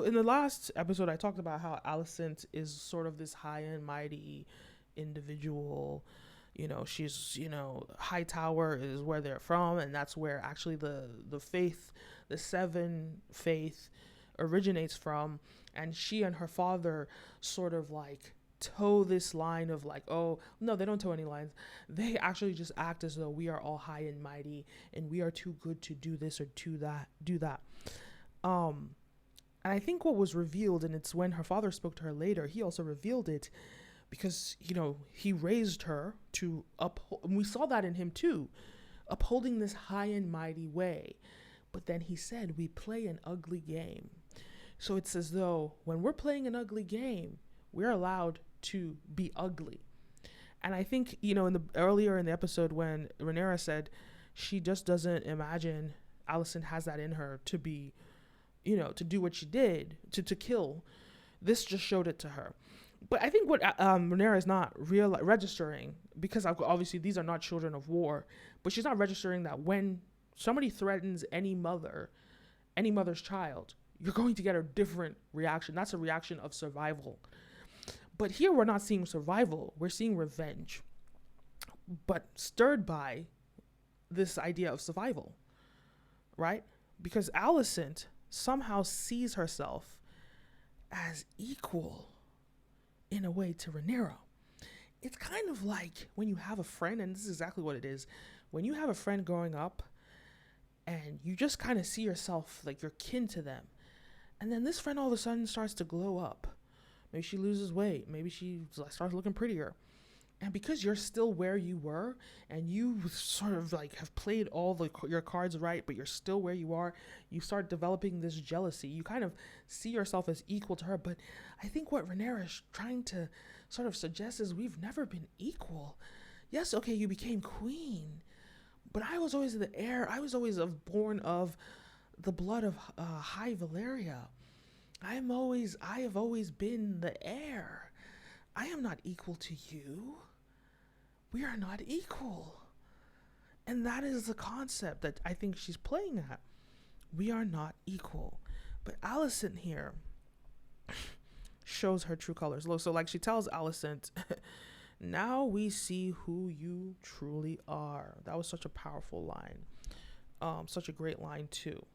In the last episode, I talked about how Alicent is sort of this high and mighty individual. She's, High Tower is where they're from, and that's where actually the faith, the seven faith, originates from. And she and her father sort of like toe this line of like, oh no, they don't toe any lines. They actually just act as though we are all high and mighty and we are too good to do this or do that. Um and I think what was revealed, and it's when her father spoke to her later, he also revealed it because, he raised her to uphold, and we saw that in him too, upholding this high and mighty way. But then he said, we play an ugly game. So it's as though when we're playing an ugly game, we're allowed to be ugly. And I think, earlier in the episode when Rhaenyra said she just doesn't imagine Alicent has that in her to be, to do what she did, to kill. This just showed it to her. But I think what Rhaenyra is not registering, because obviously these are not children of war, but she's not registering that when somebody threatens any mother's child, you're going to get a different reaction. That's a reaction of survival. But here we're not seeing survival, we're seeing revenge, but stirred by this idea of survival, right? Because Alicent somehow sees herself as equal in a way to Rhaenyra. It's kind of like when you have a friend, and this is exactly what it is, when you have a friend growing up and you just kind of see yourself like you're kin to them, and then this friend all of a sudden starts to glow up. Maybe she loses weight, maybe she starts looking prettier, and because you're still where you were and you sort of like have played all your cards right, but you're still where you are, you start developing this jealousy. You kind of see yourself as equal to her. But I think what Rhaenyra is trying to sort of suggest is we've never been equal. Yes, okay, you became queen, but I was always the heir. I was always born of the blood of High Valyria. I have always been the heir. I am not equal to you. We are not equal. And that is the concept that I think she's playing at. We are not equal. But Alicent here shows her true colors. So like she tells Alicent, now we see who you truly are. That was such a powerful line. Such a great line too.